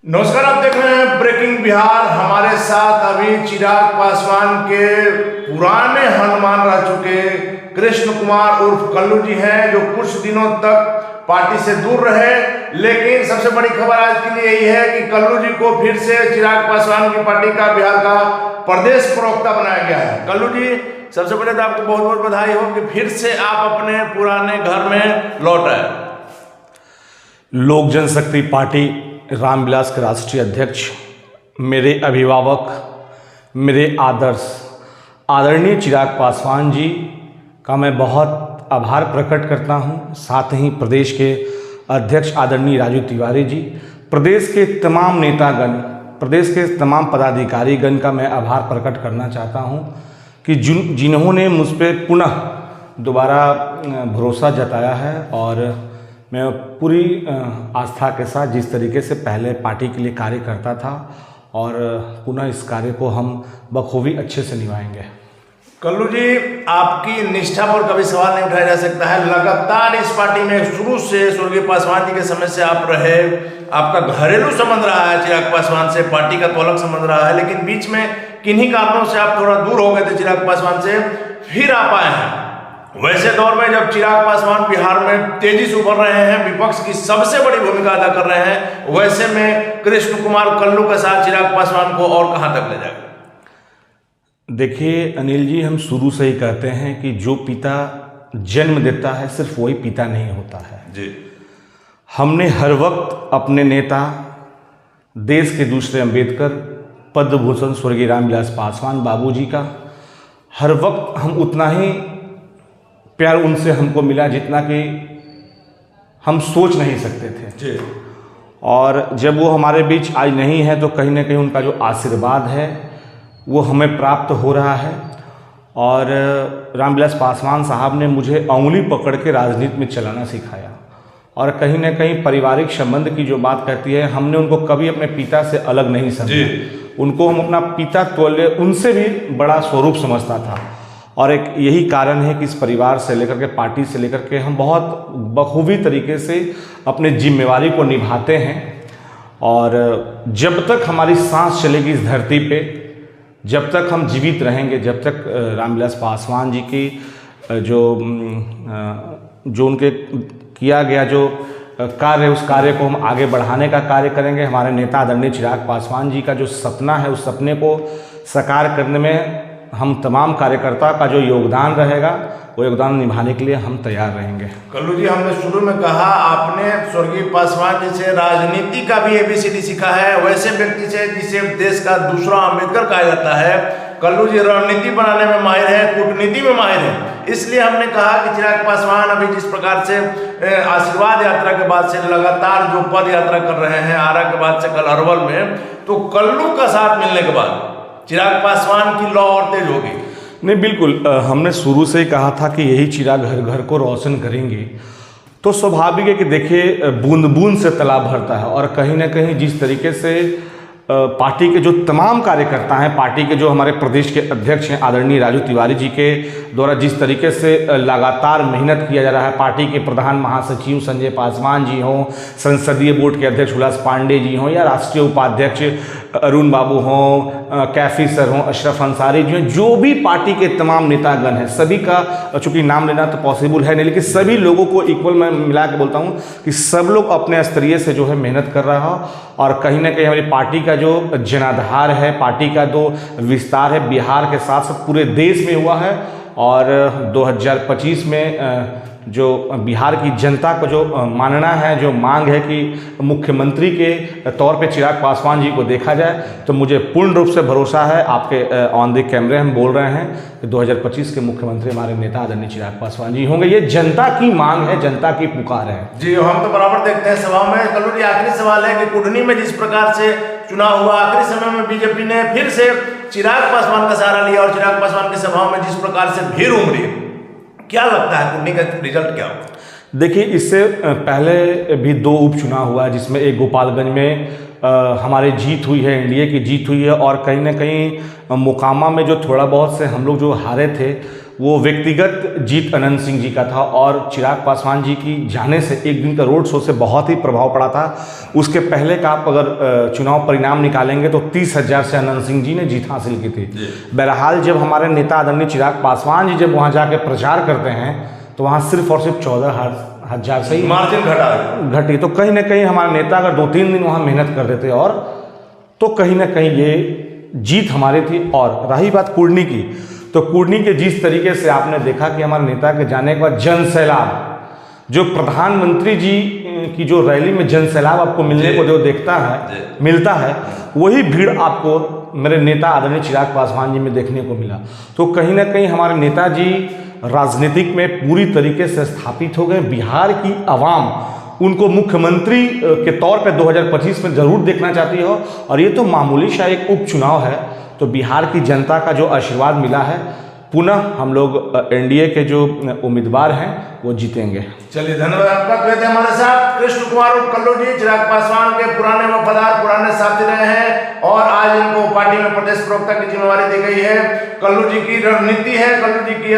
नमस्कार, आप देख रहे हैं ब्रेकिंग बिहार। हमारे साथ अभी चिराग पासवान के पुराने हनुमान रह चुके कृष्ण कुमार उर्फ कल्लू जी हैं, जो कुछ दिनों तक पार्टी से दूर रहे। लेकिन सबसे बड़ी खबर आज के लिए यही है कि कल्लू जी को फिर से चिराग पासवान की पार्टी का बिहार का प्रदेश प्रवक्ता बनाया गया है। कल्लू जी, सबसे पहले तो आपको बहुत बहुत बधाई हो कि फिर से आप अपने पुराने घर में लौट आए। लोक जनशक्ति पार्टी रामविलास के राष्ट्रीय अध्यक्ष, मेरे अभिभावक, मेरे आदरणीय चिराग पासवान जी का मैं बहुत आभार प्रकट करता हूं। साथ ही प्रदेश के अध्यक्ष आदरणीय राजू तिवारी जी, प्रदेश के तमाम नेतागण, प्रदेश के तमाम पदाधिकारीगण का मैं आभार प्रकट करना चाहता हूं कि जिन्होंने मुझ पर पुनः दोबारा भरोसा जताया है। और मैं पूरी आस्था के साथ जिस तरीके से पहले पार्टी के लिए कार्य करता था और पुनः इस कार्य को हम बखूबी अच्छे से निभाएंगे। कल्लू जी, आपकी निष्ठा पर कभी सवाल नहीं उठाया जा सकता है। लगातार इस पार्टी में शुरू से स्वर्गीय पासवान जी के समय से आप रहे। आपका घरेलू संबंध रहा है चिराग पासवान से, पार्टी का तो अलग संबंध रहा है। लेकिन बीच में किन्हीं कारणों से आप थोड़ा दूर हो गए थे चिराग पासवान से, फिर आप आए हैं। वैसे दौर में जब चिराग पासवान बिहार में तेजी से उभर रहे हैं, विपक्ष की सबसे बड़ी भूमिका अदा कर रहे हैं, वैसे में कृष्ण कुमार कल्लू के साथ चिराग पासवान को और कहां तक ले जाएगा? देखिए अनिल जी, हम शुरू से ही कहते हैं कि जो पिता जन्म देता है सिर्फ वही पिता नहीं होता है जी। हमने हर वक्त अपने नेता, देश के दूसरे अंबेडकर, पद्म भूषण स्वर्गीय रामविलास पासवान बाबूजी का हर वक्त हम उतना ही प्यार उनसे हमको मिला जितना कि हम सोच नहीं सकते थे जी। और जब वो हमारे बीच आज नहीं है तो कहीं ना कहीं उनका जो आशीर्वाद है वो हमें प्राप्त हो रहा है। और रामविलास पासवान साहब ने मुझे उंगली पकड़ के राजनीति में चलाना सिखाया। और कहीं ना कहीं पारिवारिक संबंध की जो बात कहती है, हमने उनको कभी अपने पिता से अलग नहीं समझा। उनको हम अपना पिता तुल्य, उनसे भी बड़ा स्वरूप समझता था। और एक यही कारण है कि इस परिवार से लेकर के, पार्टी से लेकर के हम बहुत बखूबी तरीके से अपने जिम्मेवारी को निभाते हैं। और जब तक हमारी सांस चलेगी इस धरती पे, जब तक हम जीवित रहेंगे, जब तक रामविलास पासवान जी की जो उनके किया गया जो कार्य, उस कार्य को हम आगे बढ़ाने का कार्य करेंगे। हमारे नेता आदरणीय चिराग पासवान जी का जो सपना है, उस सपने को साकार करने में हम तमाम कार्यकर्ता का जो योगदान रहेगा, वो योगदान निभाने के लिए हम तैयार रहेंगे। कल्लू जी, हमने शुरू में कहा आपने स्वर्गीय पासवान जी से राजनीति का भी ABCD सीखा है। वैसे व्यक्ति से जिसे देश का दूसरा अम्बेडकर कहा जाता है, कल्लू जी रणनीति बनाने में माहिर है, कूटनीति में माहिर है। इसलिए हमने कहा कि चिराग पासवान अभी जिस प्रकार से आशीर्वाद यात्रा के बाद से लगातार जो पद यात्रा कर रहे हैं, आरा के बाद से कल अरवल में, तो कल्लू का साथ मिलने के बाद चिराग पासवान की लौ और तेज होगी। नहीं, बिल्कुल, हमने शुरू से ही कहा था कि यही चिराग घर घर को रोशन करेंगे। तो स्वाभाविक है कि देखिए, बूंद बूंद से तालाब भरता है। और कहीं ना कहीं जिस तरीके से पार्टी के जो तमाम कार्यकर्ता हैं, पार्टी के जो हमारे प्रदेश के अध्यक्ष हैं आदरणीय राजू तिवारी जी के द्वारा जिस तरीके से लगातार मेहनत किया जा रहा है, पार्टी के प्रधान महासचिव संजय पासवान जी हों, संसदीय बोर्ड के अध्यक्ष उल्लास पांडे जी हों, या राष्ट्रीय उपाध्यक्ष अरुण बाबू हों, कैफी सर हों, अशरफ अंसारी जी हों, जो भी पार्टी के तमाम नेतागण हैं, सभी का चूँकि नाम लेना तो पॉसिबल है नहीं, लेकिन सभी लोगों को इक्वल मैं मिला के बोलता हूँ कि सब लोग अपने स्तरीय से जो है मेहनत कर रहा हो। और कहीं ना कहीं हमारी पार्टी का जो जनाधार है, पार्टी का जो विस्तार है, बिहार के साथ साथ पूरे देश में हुआ है। और 2025 में जो बिहार की जनता को जो मानना है, जो मांग है कि मुख्यमंत्री के तौर पे चिराग पासवान जी को देखा जाए, तो मुझे पूर्ण रूप से भरोसा है, आपके ऑन द कैमरे हम बोल रहे हैं कि 2025 के मुख्यमंत्री हमारे नेता आदरणीय चिराग पासवान जी होंगे। ये जनता की मांग है, जनता की पुकार है। जी, हम तो बराबर देखते हैं सभा में। कल्लू जी, आखिरी सवाल है कि कुटनी में जिस प्रकार से चुनाव हुआ, आखिरी समय में बीजेपी ने फिर से चिराग पासवान का सहारा लिया और चिराग पासवान की सभाओं में जिस प्रकार से भीड़ उमड़ी, क्या लगता है कुटनी का रिजल्ट क्या होगा? देखिए, इससे पहले भी 2 उपचुनाव हुआ, जिसमें एक गोपालगंज में हमारी जीत हुई है, एनडीए की जीत हुई है। और कहीं ना कहीं मोकामा में जो थोड़ा बहुत से हम लोग जो हारे थे, वो व्यक्तिगत जीत अनंत सिंह जी का था और चिराग पासवान जी की जाने से एक दिन का रोड शो से बहुत ही प्रभाव पड़ा था। उसके पहले का आप अगर चुनाव परिणाम निकालेंगे तो 30,000 से अनंत सिंह जी ने जीत हासिल की थी। बहरहाल जब हमारे नेता आदरणीय चिराग पासवान जी जब वहाँ जाके प्रचार करते हैं तो वहाँ सिर्फ और सिर्फ 14,000 से ही मार्जिन घटी। तो कहीं ना कहीं हमारे नेता अगर 2-3 दिन वहाँ मेहनत कर देते और तो कहीं ना कहीं ये जीत हमारी थी। और रही बात कुर्नी की, तो कुर्नी के जिस तरीके से आपने देखा कि हमारे नेता के जाने के बाद जन सैलाब, जो प्रधानमंत्री जी की जो रैली में जन सैलाब आपको मिलने को जो मिलता है, वही भीड़ आपको मेरे नेता आदरणीय चिराग पासवान जी में देखने को मिला। तो कहीं ना कहीं हमारे नेताजी राजनीतिक में पूरी तरीके से स्थापित हो गए। बिहार की आवाम उनको मुख्यमंत्री के तौर पे 2025 में जरूर देखना चाहती हो और ये तो मामूली सा एक उपचुनाव है। तो बिहार की जनता का जो आशीर्वाद मिला है, पुनः हम लोग एनडीए के जो उम्मीदवार हैं वो जीतेंगे। चलिए धन्यवाद आपका। तो थे हमारे साथ कृष्ण कुमार कल्लू जी, चिराग पासवान के पुराने वफादार, पुराने साथी रहे हैं और आज इनको पार्टी में प्रदेश प्रवक्ता की जिम्मेवारी दी गई है। कल्लू जी की रणनीति है, कल्लू जी की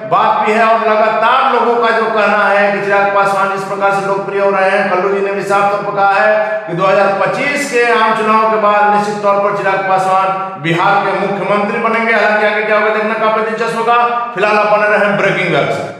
बात भी है और लगातार लोगों का जो कहना है कि चिराग पासवान जिस प्रकार से लोकप्रिय हो रहे हैं, कल्लू जी ने भी साफ तौर पर कहा है कि 2025 के आम चुनाव के बाद निश्चित तौर पर चिराग पासवान बिहार के मुख्यमंत्री बनेंगे। हालांकि आगे क्या होगा देखना काफी दिलचस्प होगा। फिलहाल आप बने रहे ब्रेकिंग वेब से।